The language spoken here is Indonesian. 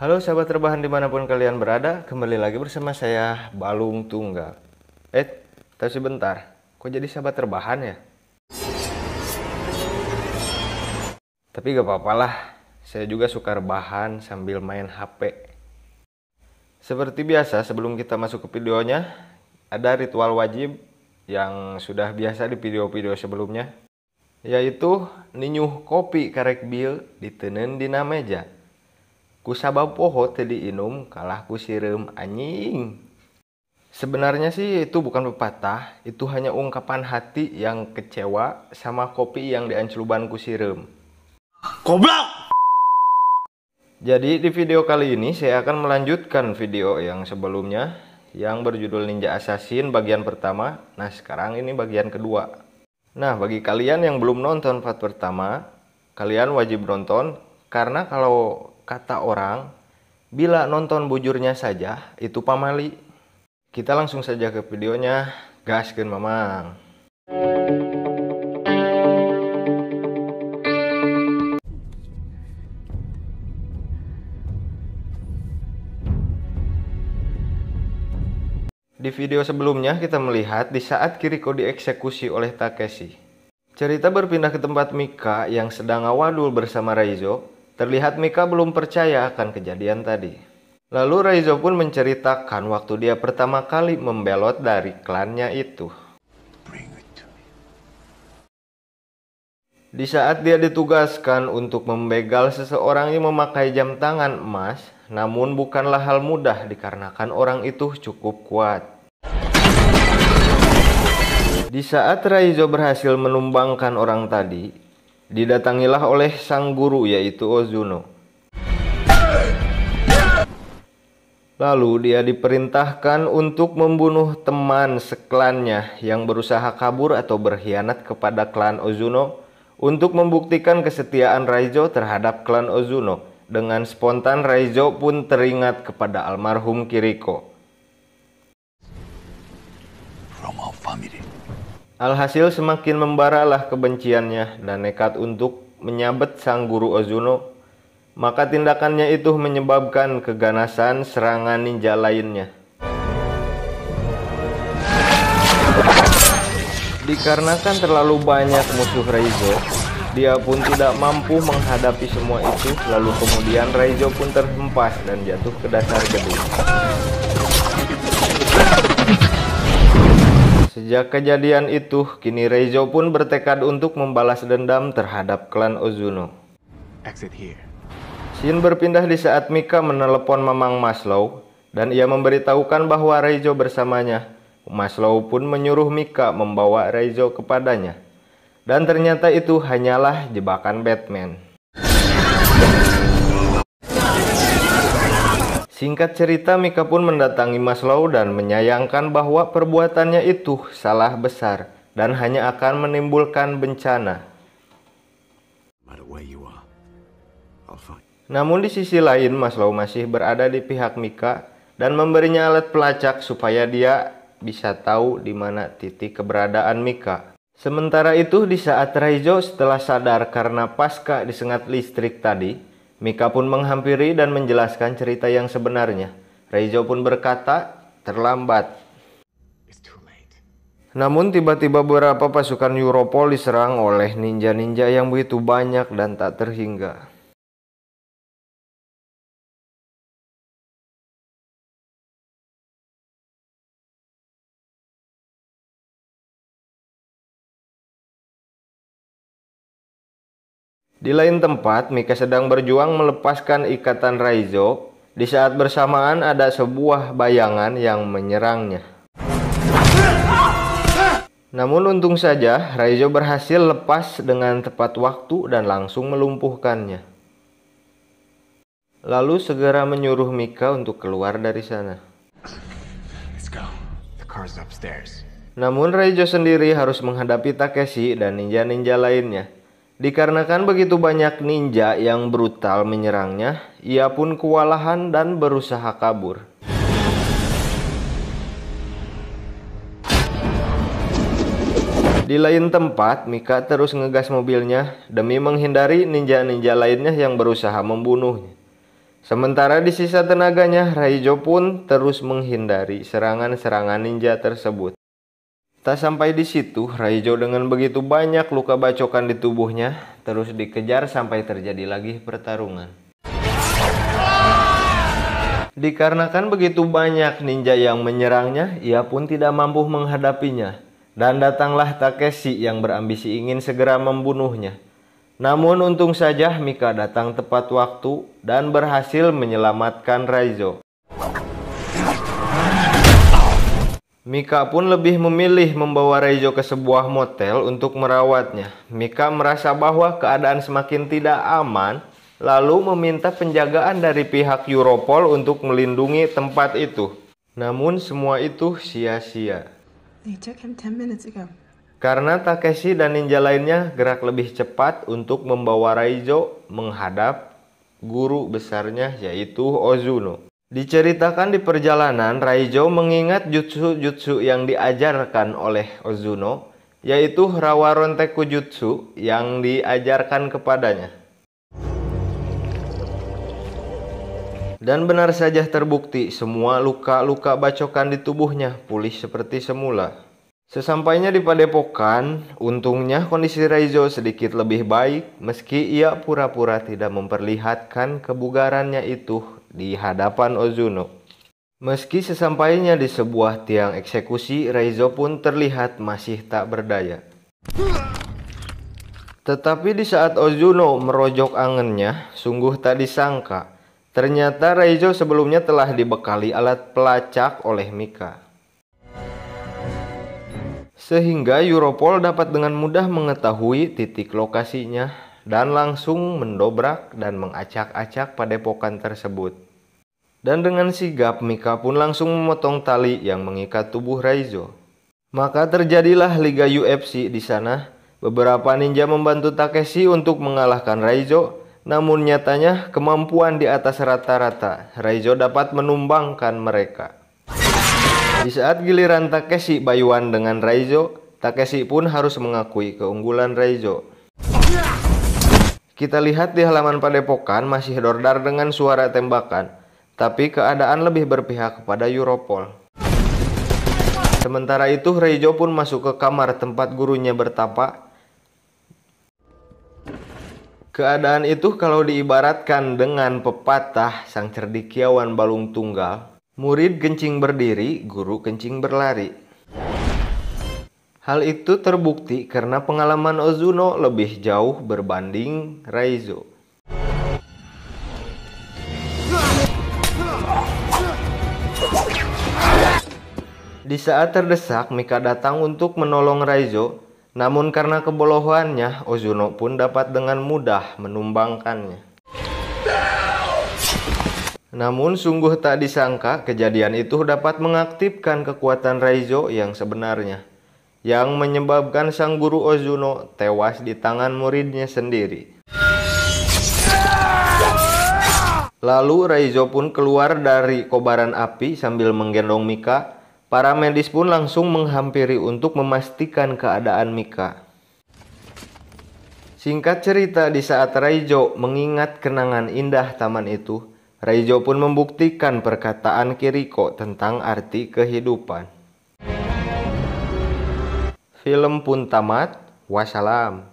Halo sahabat rebahan dimanapun kalian berada, kembali lagi bersama saya Balung Tunggal. Tapi sebentar, kok jadi sahabat rebahan ya? Tapi gak apa-apa lah, saya juga suka rebahan sambil main HP. Seperti biasa, sebelum kita masuk ke videonya, ada ritual wajib yang sudah biasa di video-video sebelumnya, yaitu ninyuh kopi karek bil ditenen dina meja. Ku sabab poho teu diinum kalah ku sireum anjing. Sebenarnya sih itu bukan pepatah, itu hanya ungkapan hati yang kecewa sama kopi yang diancluban ku sireum. Goblok! Jadi di video kali ini saya akan melanjutkan video yang sebelumnya yang berjudul Ninja Assassin bagian pertama. Nah sekarang ini bagian kedua. Nah bagi kalian yang belum nonton part pertama, kalian wajib nonton karena kalau kata orang, bila nonton bujurnya saja, itu pamali. Kita langsung saja ke videonya, gaskeun mamang. Di video sebelumnya kita melihat di saat Kiriko dieksekusi oleh Takeshi. Cerita berpindah ke tempat Mika yang sedang ngawadul bersama Raizo. Terlihat Mika belum percaya akan kejadian tadi. Lalu Raizo pun menceritakan waktu dia pertama kali membelot dari klannya itu. Di saat dia ditugaskan untuk membegal seseorang yang memakai jam tangan emas, namun bukanlah hal mudah dikarenakan orang itu cukup kuat. Di saat Raizo berhasil menumbangkan orang tadi, didatangilah oleh sang guru yaitu Ozuno. Lalu dia diperintahkan untuk membunuh teman seklannya yang berusaha kabur atau berkhianat kepada klan Ozuno untuk membuktikan kesetiaan Raizo terhadap klan Ozuno. Dengan spontan Raizo pun teringat kepada almarhum Kiriko. Alhasil semakin membaralah kebenciannya dan nekat untuk menyabet sang guru Ozuno. Maka tindakannya itu menyebabkan keganasan serangan ninja lainnya. Dikarenakan terlalu banyak musuh Raizo, dia pun tidak mampu menghadapi semua itu. Lalu kemudian Raizo pun terhempas dan jatuh ke dasar gedung. Sejak kejadian itu, kini Raizo pun bertekad untuk membalas dendam terhadap klan Ozuno. Scene berpindah di saat Mika menelepon Mamang Maslow dan ia memberitahukan bahwa Raizo bersamanya. Maslow pun menyuruh Mika membawa Raizo kepadanya. Dan ternyata itu hanyalah jebakan Batman. Singkat cerita, Mika pun mendatangi Maslow dan menyayangkan bahwa perbuatannya itu salah besar dan hanya akan menimbulkan bencana. Namun di sisi lain, Maslow masih berada di pihak Mika dan memberinya alat pelacak supaya dia bisa tahu di mana titik keberadaan Mika. Sementara itu, di saat Raizo setelah sadar karena pasca disengat listrik tadi, Mika pun menghampiri dan menjelaskan cerita yang sebenarnya. Raizo pun berkata, terlambat. Namun tiba-tiba beberapa pasukan Europol diserang oleh ninja-ninja yang begitu banyak dan tak terhingga. Di lain tempat, Mika sedang berjuang melepaskan ikatan Raizo. Di saat bersamaan ada sebuah bayangan yang menyerangnya. Namun untung saja, Raizo berhasil lepas dengan tepat waktu dan langsung melumpuhkannya. Lalu segera menyuruh Mika untuk keluar dari sana. Namun Raizo sendiri harus menghadapi Takeshi dan ninja-ninja lainnya. Dikarenakan begitu banyak ninja yang brutal menyerangnya, ia pun kewalahan dan berusaha kabur. Di lain tempat, Mika terus ngegas mobilnya demi menghindari ninja-ninja lainnya yang berusaha membunuhnya. Sementara di sisa tenaganya, Raizo pun terus menghindari serangan-serangan ninja tersebut. Tak sampai di situ, Raizo dengan begitu banyak luka bacokan di tubuhnya terus dikejar sampai terjadi lagi pertarungan. Dikarenakan begitu banyak ninja yang menyerangnya, ia pun tidak mampu menghadapinya. Dan datanglah Takeshi yang berambisi ingin segera membunuhnya. Namun untung saja Mika datang tepat waktu dan berhasil menyelamatkan Raizo. Mika pun lebih memilih membawa Raizo ke sebuah motel untuk merawatnya. Mika merasa bahwa keadaan semakin tidak aman, lalu meminta penjagaan dari pihak Europol untuk melindungi tempat itu. Namun semua itu sia-sia. Karena Takeshi dan ninja lainnya gerak lebih cepat untuk membawa Raizo menghadap guru besarnya, yaitu Ozuno. Diceritakan di perjalanan, Raizo mengingat jutsu-jutsu yang diajarkan oleh Ozuno, yaitu Rawa Ronteku Jutsu yang diajarkan kepadanya. Dan benar saja terbukti, semua luka-luka bacokan di tubuhnya pulih seperti semula. Sesampainya di padepokan, untungnya kondisi Raizo sedikit lebih baik meski ia pura-pura tidak memperlihatkan kebugarannya itu di hadapan Ozuno. Meski sesampainya di sebuah tiang eksekusi, Raizo pun terlihat masih tak berdaya. Tetapi di saat Ozuno merojok angannya, sungguh tak disangka. Ternyata Raizo sebelumnya telah dibekali alat pelacak oleh Mika. Sehingga Europol dapat dengan mudah mengetahui titik lokasinya dan langsung mendobrak dan mengacak-acak padepokan tersebut. Dan dengan sigap Mika pun langsung memotong tali yang mengikat tubuh Raizo. Maka terjadilah Liga UFC di sana. Beberapa ninja membantu Takeshi untuk mengalahkan Raizo, namun nyatanya kemampuan di atas rata-rata. Raizo dapat menumbangkan mereka. Di saat giliran Takeshi bayuan dengan Raizo, Takeshi pun harus mengakui keunggulan Raizo. Kita lihat di halaman padepokan masih dordar dengan suara tembakan, tapi keadaan lebih berpihak kepada Europol. Sementara itu Raizo pun masuk ke kamar tempat gurunya bertapa. Keadaan itu kalau diibaratkan dengan pepatah sang cendekiawan balung tunggal, murid kencing berdiri, guru kencing berlari. Hal itu terbukti karena pengalaman Ozuno lebih jauh berbanding Raizo. Di saat terdesak, Mika datang untuk menolong Raizo, namun karena kebodohannya, Ozuno pun dapat dengan mudah menumbangkannya. Namun sungguh tak disangka kejadian itu dapat mengaktifkan kekuatan Raizo yang sebenarnya, yang menyebabkan sang guru Ozuno tewas di tangan muridnya sendiri. Lalu Raizo pun keluar dari kobaran api sambil menggendong Mika. Para medis pun langsung menghampiri untuk memastikan keadaan Mika. Singkat cerita, di saat Raizo mengingat kenangan indah taman itu, Raizo pun membuktikan perkataan Kiriko tentang arti kehidupan. Film pun tamat. Wassalam.